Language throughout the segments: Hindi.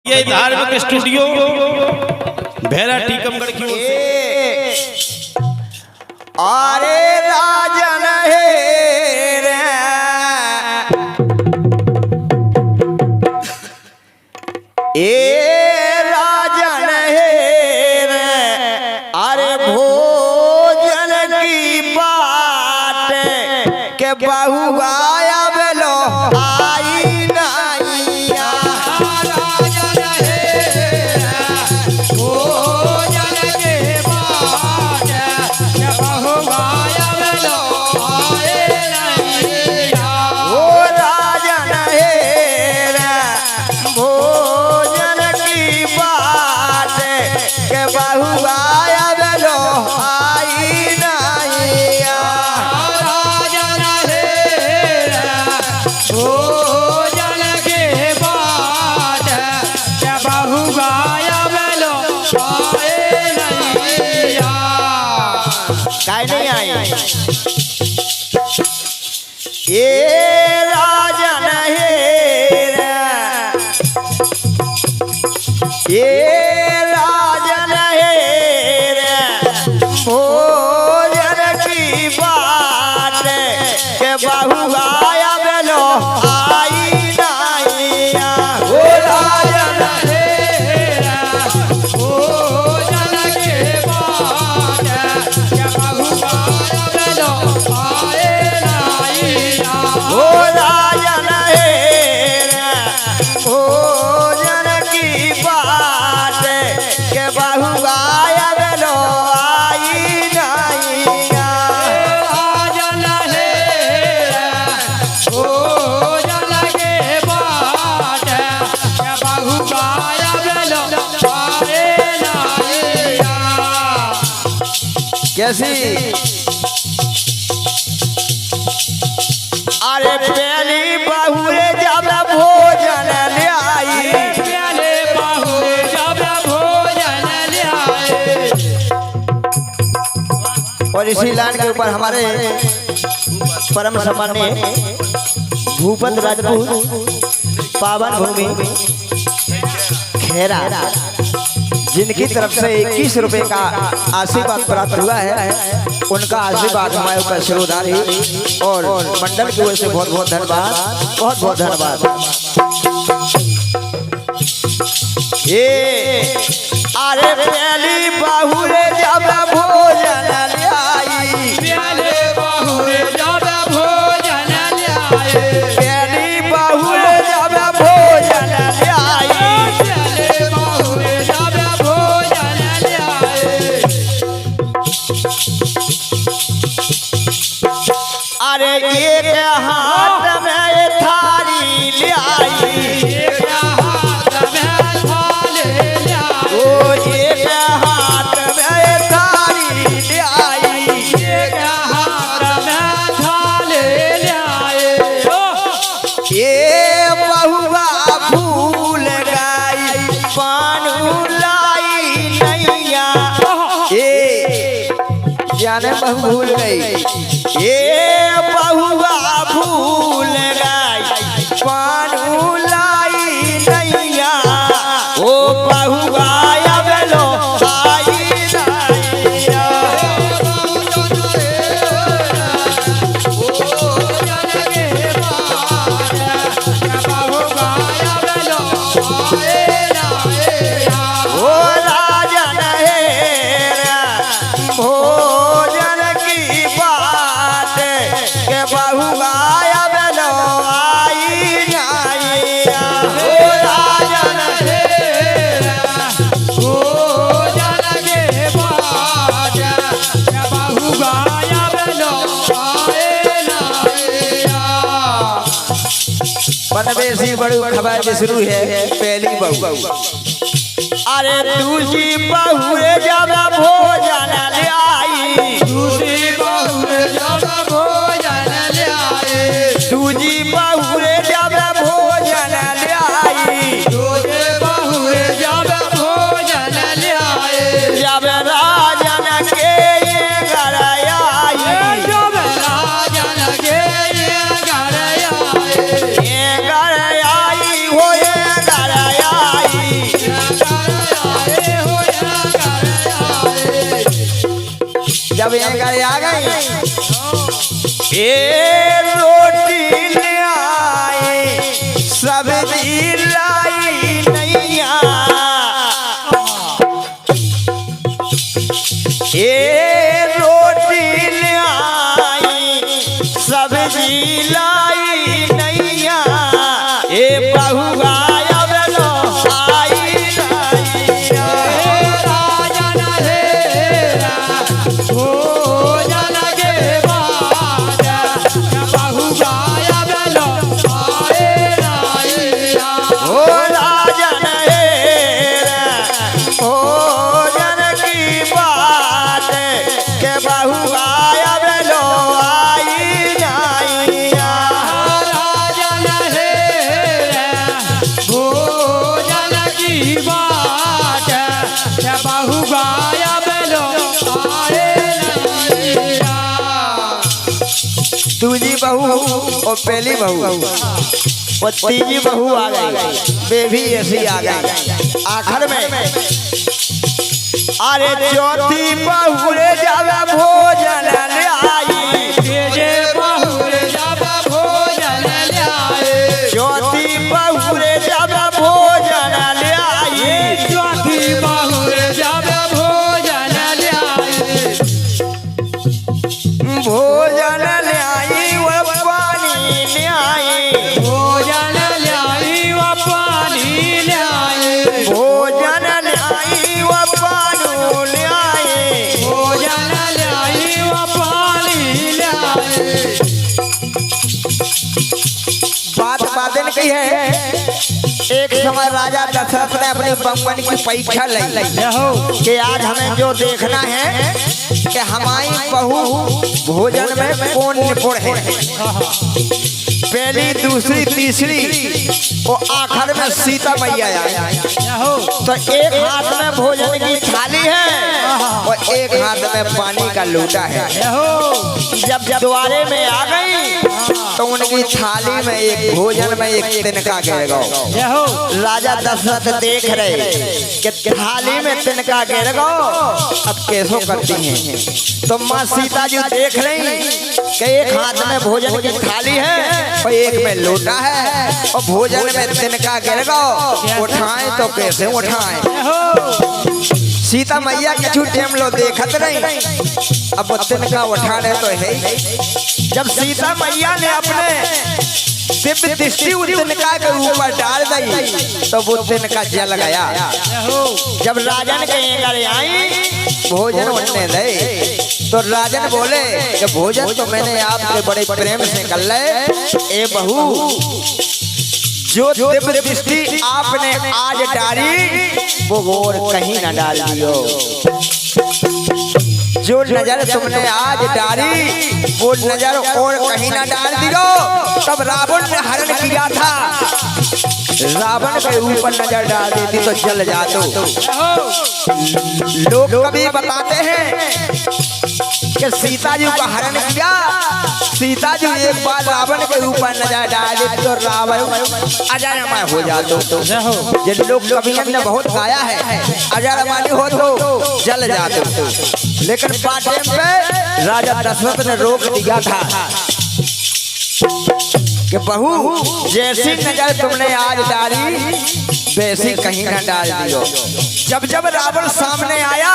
ये धार्मिक स्टूडियो भेरा टीकमगढ़ की ओर से अरे राजन हे रे राजन हे रे अरे भोजन की बात के बहु आया बेलो आई नाइया नहीं आई ये राजन हे राजन हे भोजन की बात के बहु आया बेलो आई नाइया ओ राजन कैसी अरे पहली बहुरे जब भोजन ले आई पहले बहुरे जब भोजन ले आए और इसी लाइन के ऊपर हमारे परम सम्माननीय भूपत राजपूत पावन भूमि खेरा जिनकी तरफ से 21 रुपए का आशीर्वाद प्राप्त हुआ है, उनका आशीर्वाद हमारे ऊपर शिरोधारी और मंडल की ओर से बहुत बहुत धन्यवाद, बहुत बहुत धन्यवाद। ये अरे पहली बहुरे जब भोजन ले आई पहले बहुरे जब भोजन ले आए पहली बहुरे जब भोजन ले आई अरे एक हाथ में थाली ले आई एक हाथ में थाली ले आई ओ एक हाथ में थाली ले आई एक हाथ में थाली ले आए ये बहुआ भूल गई पानू लाई नैया ये जाने बहु भूल गई ये बहुआ भूल गई पानू लाई नैया ओ बहुआ बेलो आई नैया ओ राजन हे भोजन की बात के बहु आया बेलो आई नाइया ओ राजन भोजन के बात के बहु आया बेलो आई नाइया बनवेसी बड़ू खबर के शुरू है पहली बहु अरे दूसरी बहुरे जब भोजन ले आई दूसरी बहुरे जब भोजन ले आए दूसरी बहुरे जब भोजन ले आई दूसरी बहुरे जब भोजन ले आए जब राजन के ये घर आई जब राजन के ये घर आई हो ये घर आई जब ये घर आ गई ए रोटी ले आए सब्जी लाई नैया ए रोटी ले आई सब्जी लाई नैया ए बहुआ दूजी बहू और पहली बहू और तीजी बहू आ गई, बेबी ऐसी आ गई आखिर में। अरे चौथी बहू रे जावे भोजन ले आई, तेजे बहू रे जावे भोजन ले आई, चौथी बहू रे जावे भोजन ले आई, चौथी बहू रे जावे भोजन ले आई, भोजन ले आई वो पानी ले आई, भोजन ले आई वो पानी ले आई, भोजन ले आई वो पानी ले आई, भोजन ले आई वो पानी ले आई। बात बादन की है। एक समय राजा दशरथ ने अपने बंगवन की परीक्षा ली कि आज हमें जो देखना है कि हमारी बहू भोजन में कौन निपुण है। पहली दूसरी तीसरी और आखिर में सीता मैया आई। तो एक हाथ में भोजन की थाली है और एक हाथ में पानी का लोटा है। जब द्वारे में आ गई तो उनकी थाली में एक भोजन में एक तिनका गिर गया। राजा दशरथ देख रहे कि थाली में तिनका गिर गया, अब कैसो करती हैं। तो माँ सीता जी देख रही कि एक हाथ में भोजन की थाली है और एक में लोटा है और भोजन में तिनका गिर गया, उठाएं तो कैसे उठाएं। सीता मैया कछु टाइम लो देखत नहीं, अब वो तिनका उठाने तो है। जब सीता मैया ने अपने दिव्य दृष्टि उस तिनका के ऊपर डाल दी तो वो तिनका जल गया। जब राजन के घर आई भोजन उठने दे तो राजन बोले कि भोजन तो मैंने आपके बड़े प्रेम से कर ले, ए बहू जो दिव्य दृष्टि आपने आज डाली वो और कहीं ना डाल दियो। जो नजर तुमने आज डाली वो नजर और कहीं ना डाल दियो। तब रावण ने हरण किया था, रावण के ऊपर नजर डाल देती तो जल जाते। लोग कभी बताते हैं कि सीता जी का हरण किया, सीता जी एक बार रावण के ऊपर नजर डाल देती तो रावण अजरमय हो जाते। जिन लोग कभी हमने बहुत गाया है अजरमय हो तो जल जाते। लेकिन पाटे पे राजा दशरथ ने रोक दिया था कि बहू जैसी नजर तुमने आज डाली वैसी कहीं ना डाल दियो। जब जब रावण सामने आया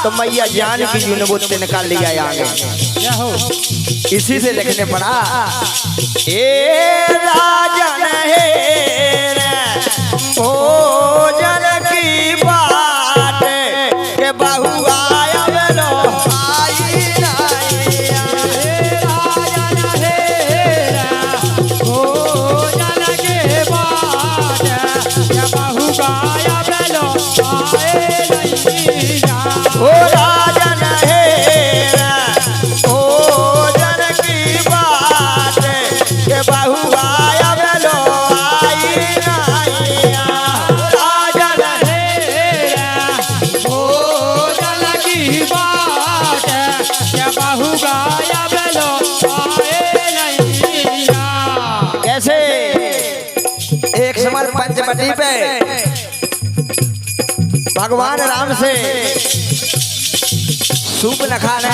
तो मैया जानकी जी ने वो तिनका लिया आगे। इसी से लिखने पड़ा ए राजन है भोजन की बात के बहू आया बेलो आई नाइया। राजन है भोजन के बाद क्या बहू गाया बेलो आए नैया। ओ राजन है भोजन की बात के बहू आया बेलो आई नाइया। राजन है भोजन की बात क्या बहू गाया बेलो आए नैया। कैसे एक समय पंचवटी पे भगवान राम से सूप लखा ने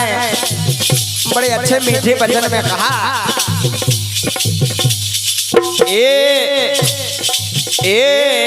बड़े अच्छे मीठे वचन में कहा, ए